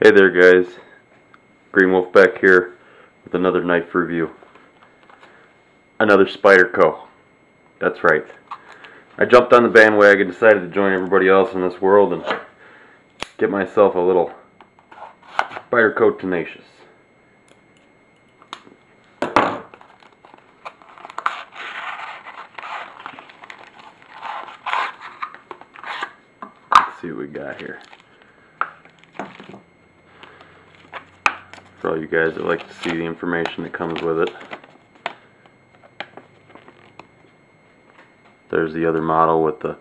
Hey there guys, Green Wolf back here with another knife review. Another Spyderco. That's right. I jumped on the bandwagon, decided to join everybody else in this world and get myself a little Spyderco Tenacious. Let's see what we got here. For all you guys that like to see the information that comes with it. There's the other model with the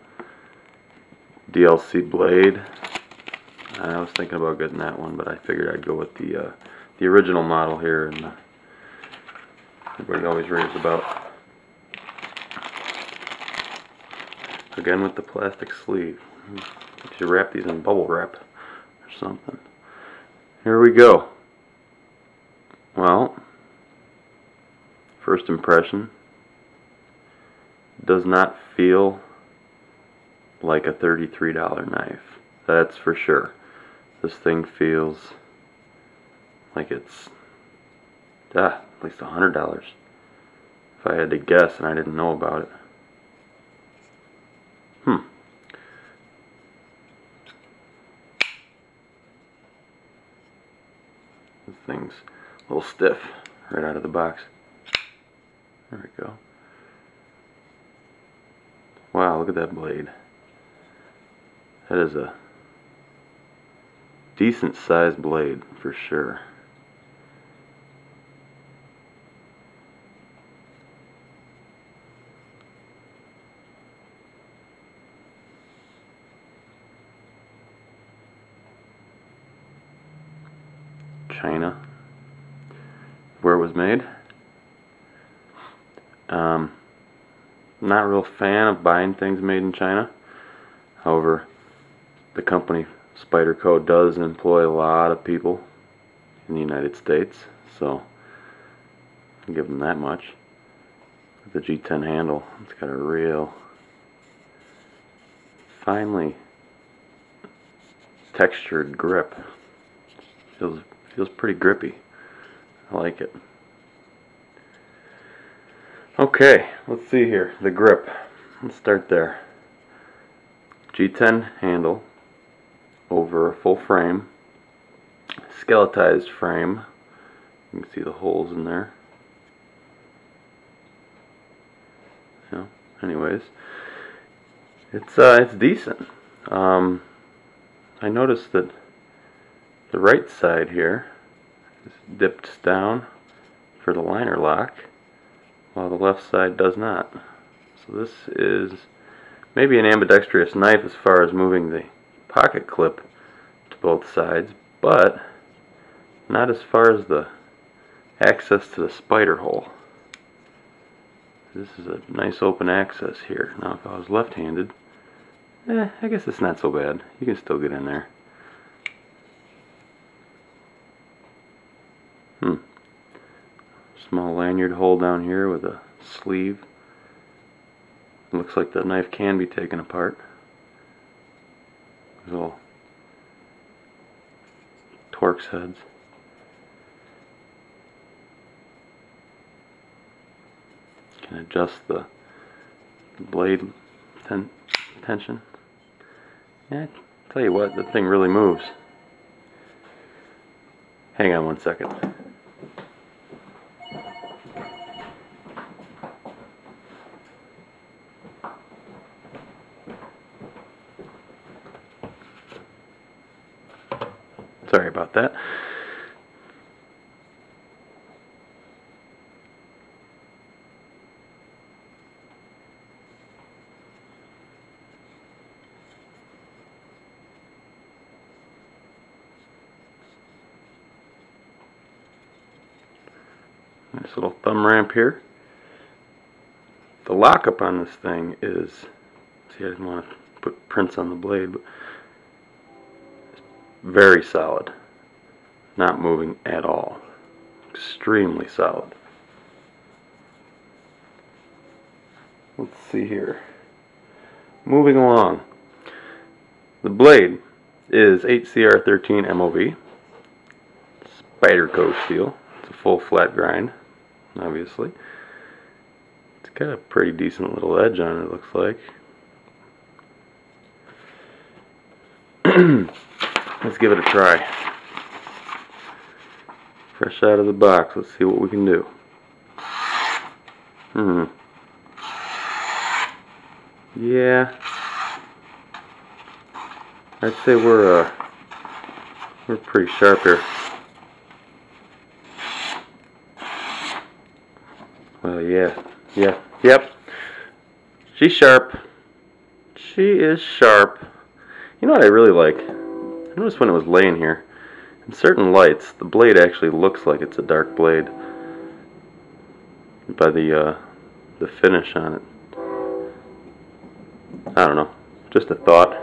DLC blade. I was thinking about getting that one, but I figured I'd go with the original model here, and everybody always raves about. Again with the plastic sleeve. You should wrap these in bubble wrap or something. Here we go. Well, first impression, does not feel like a $33 knife. That's for sure. This thing feels like it's at least $100 if I had to guess and I didn't know about it. This thing's a little stiff right out of the box. There we go. Wow, look at that blade. That is a decent sized blade for sure. China, where it was made. Not a real fan of buying things made in China. However, the company Spyderco does employ a lot of people in the United States, so I'll give them that much. The G10 handle, it's got a real finely textured grip. Feels pretty grippy. I like it. Okay, let's see here. The grip. Let's start there. G10 handle over a full frame. Skeletized frame. You can see the holes in there. Yeah, anyways. It's decent. I noticed that the right side here is dipped down for the liner lock, while the left side does not. So this is maybe an ambidextrous knife as far as moving the pocket clip to both sides, but not as far as the access to the spider hole. This is a nice open access here. Now if I was left-handed, I guess it's not so bad. You can still get in there. Small lanyard hole down here with a sleeve. It looks like the knife can be taken apart. There's little Torx heads. Can adjust the blade tension. Yeah, tell you what, the thing really moves. Hang on one second. Sorry about that. Nice little thumb ramp here. The lockup on this thing is, see, I didn't want to put prints on the blade, but it's very solid. Not moving at all. Extremely solid. Let's see here. Moving along. The blade is HCR13 MOV. Spyderco steel. It's a full flat grind, obviously. It's got a pretty decent little edge on it, looks like. Let's give it a try. Fresh out of the box, let's see what we can do. Yeah, I'd say we're pretty sharp here. Well, yep. She's sharp. She is sharp. You know what I really like? I noticed when it was laying here, in certain lights, the blade actually looks like it's a dark blade by the finish on it. I don't know, just a thought.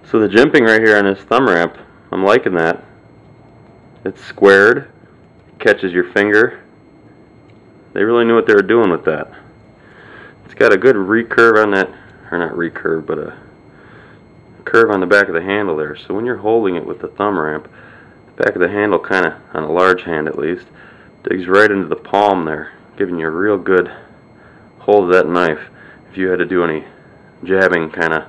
So the jimping right here on this thumb ramp, I'm liking that. It's squared, catches your finger. They really knew what they were doing with that. It's got a good recurve on that, or not recurve, but a curve on the back of the handle there. So when you're holding it with the thumb ramp, the back of the handle kind of, on a large hand at least, digs right into the palm there, giving you a real good hold of that knife if you had to do any jabbing kind of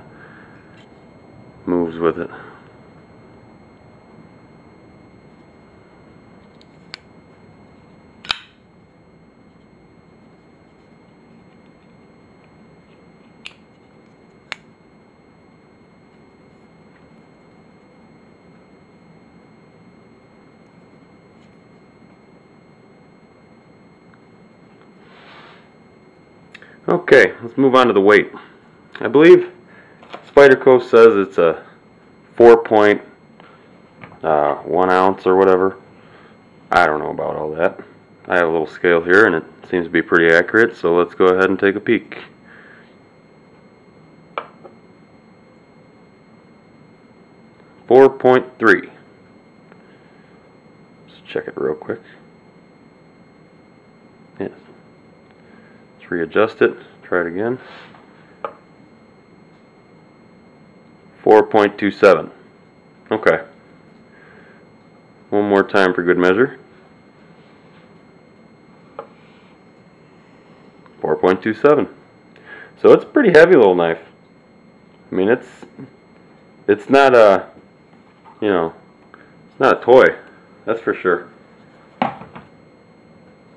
moves with it. Okay, let's move on to the weight. I believe Spyderco says it's a 4.1 ounce or whatever. I don't know about all that. I have a little scale here and it seems to be pretty accurate, so let's go ahead and take a peek. .3. Let's check it real quick. Yes. Let's readjust it. Try it again. 4.27. Okay. One more time for good measure. 4.27. So it's a pretty heavy little knife. I mean, it's not a, you know, it's not a toy. That's for sure.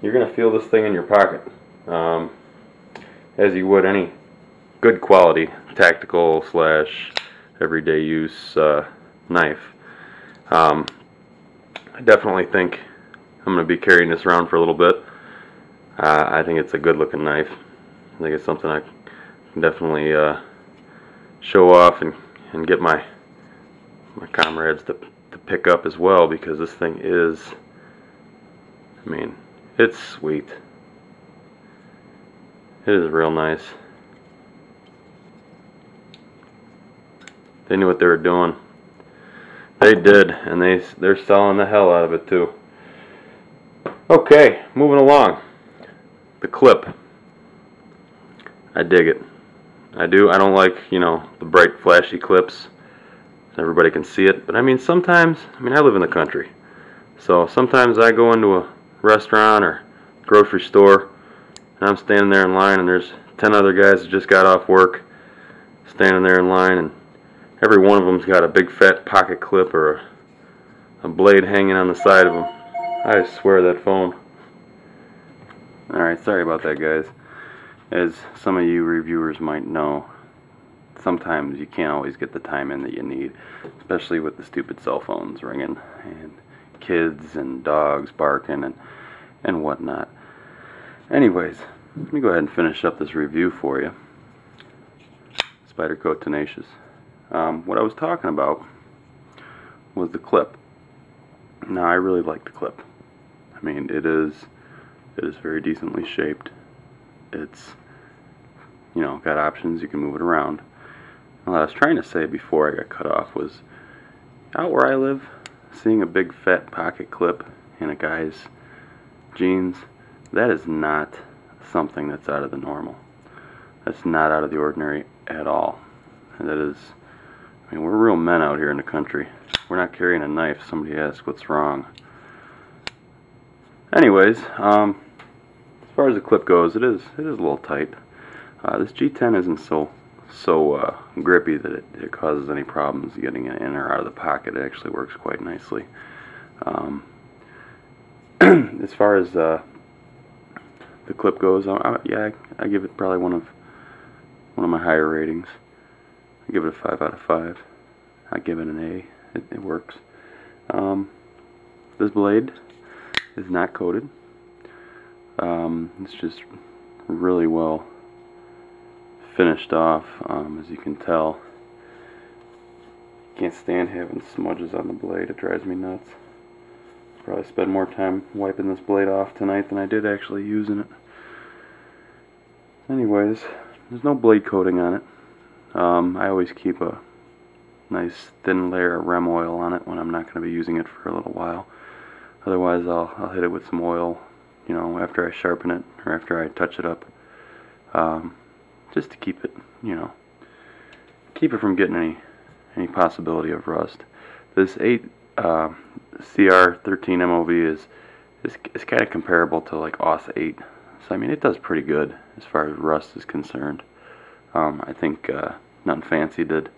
You're gonna feel this thing in your pocket, as you would any good quality tactical / everyday use knife. I definitely think I'm going to be carrying this around for a little bit. I think it's a good looking knife. I think it's something I can definitely show off and get my comrades to pick up as well, because this thing is, I mean, it's sweet. It is real nice. They knew what they were doing. They did, and they're selling the hell out of it too. Okay, moving along. The clip. I dig it. I do. I don't like, you know, the bright flashy clips. Everybody can see it, but I mean sometimes, I live in the country. So sometimes I go into a restaurant or grocery store and I'm standing there in line and there's 10 other guys that just got off work standing there in line, and every one of them's got a big fat pocket clip or a blade hanging on the side of them. I swear that phone. Alright, sorry about that, guys. As some of you reviewers might know, sometimes you can't always get the time in that you need, especially with the stupid cell phones ringing and kids and dogs barking and whatnot. Anyways, let me go ahead and finish up this review for you. Spyderco Tenacious. What I was talking about was the clip. Now, I really like the clip. I mean, it is very decently shaped. It's, you know, got options. You can move it around. What I was trying to say before I got cut off was, out where I live, seeing a big fat pocket clip in a guy's jeans, that is not something that's out of the normal. That's not out of the ordinary at all. And that is, I I mean, we're real men out here in the country. We're not carrying a knife. Somebody asks what's wrong. Anyways, as far as the clip goes, it is a little tight. This G10 isn't so grippy that it causes any problems getting it in or out of the pocket. It actually works quite nicely. As far as the clip goes, yeah, I give it probably one of my higher ratings. I give it a 5 out of 5. I give it an A. It works. This blade is not coated. It's just really well finished off, as you can tell. Can't stand having smudges on the blade. It drives me nuts. Probably spend more time wiping this blade off tonight than I did actually using it. Anyways, there's no blade coating on it. I always keep a nice thin layer of rem oil on it when I'm not going to be using it for a little while. Otherwise, I'll hit it with some oil, you know, after I sharpen it or after I touch it up, just to keep it, you know, keep it from getting any possibility of rust. This 8 CR13 MOV is kind of comparable to like AUS 8, so I mean it does pretty good as far as rust is concerned. I think Nothing Fancy did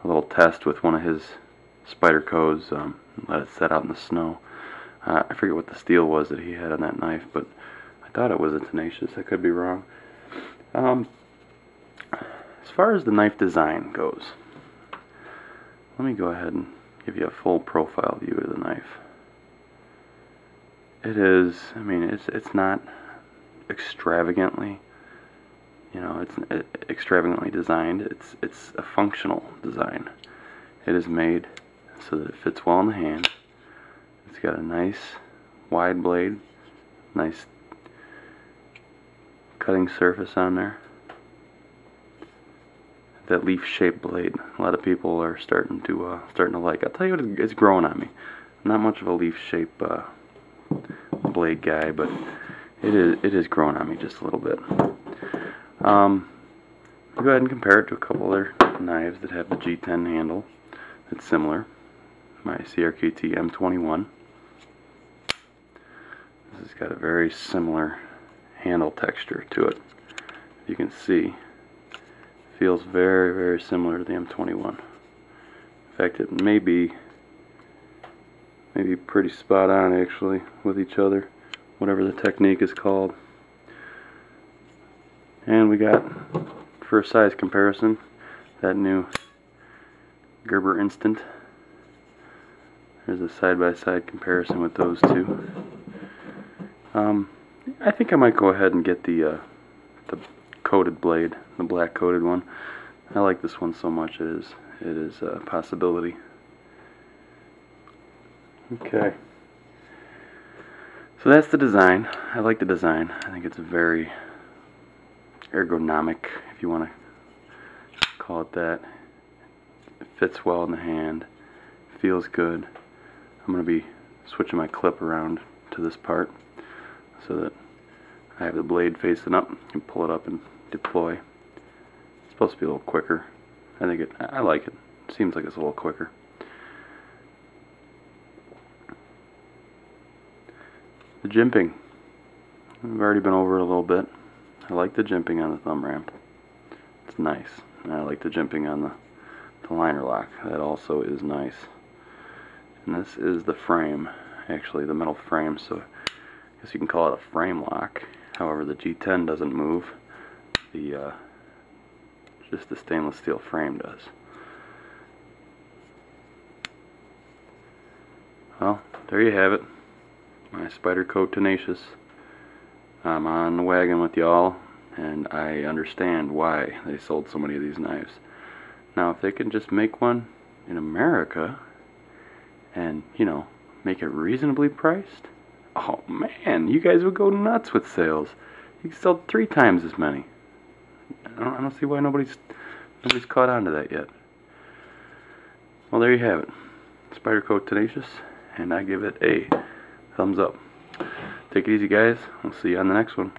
a little test with one of his Spydercos, let it set out in the snow. I forget what the steel was that he had on that knife, but I thought it was a Tenacious. I could be wrong. As far as the knife design goes, let me go ahead and give you a full profile view of the knife. It is, I mean, it's not extravagantly, you know, it's extravagantly designed. It's a functional design. It is made so that it fits well in the hand. It's got a nice wide blade, nice cutting surface on there. That leaf-shaped blade, a lot of people are starting to like. I'll tell you what, it's growing on me. I'm not much of a leaf-shaped blade guy, but it is growing on me just a little bit. I'll go ahead and compare it to a couple other knives that have the G10 handle. It's similar. My CRKT M21. This has got a very similar handle texture to it. You can see, feels very, very similar to the M21. In fact, it may be pretty spot on actually with each other, whatever the technique is called. And we got, for a size comparison, that new Gerber Instant. There's a side-by-side comparison with those two. I think I might go ahead and get the coated blade, the black coated one. I like this one so much. It is a possibility. Okay. So that's the design. I like the design. I think it's very ergonomic, if you want to call it that. It fits well in the hand. Feels good. I'm going to be switching my clip around to this part so that I have the blade facing up and pull it up and deploy. It's supposed to be a little quicker. I like it. It seems like it's a little quicker. The jimping. I've already been over it a little bit. I like the jimping on the thumb ramp. It's nice. And I like the jimping on the liner lock. That also is nice. And this is the frame, actually, the metal frame, so I guess you can call it a frame lock. However, the G10 doesn't move. Just the stainless steel frame does. Well, there you have it. My Spyderco Tenacious. I'm on the wagon with y'all, and I understand why they sold so many of these knives. Now, if they can just make one in America and, you know, make it reasonably priced, oh man, you guys would go nuts with sales. You can sell 3 times as many. I don't see why nobody's caught on to that yet. Well, there you have it. Spyderco Tenacious, and I give it a thumbs up. Take it easy, guys. We'll see you on the next one.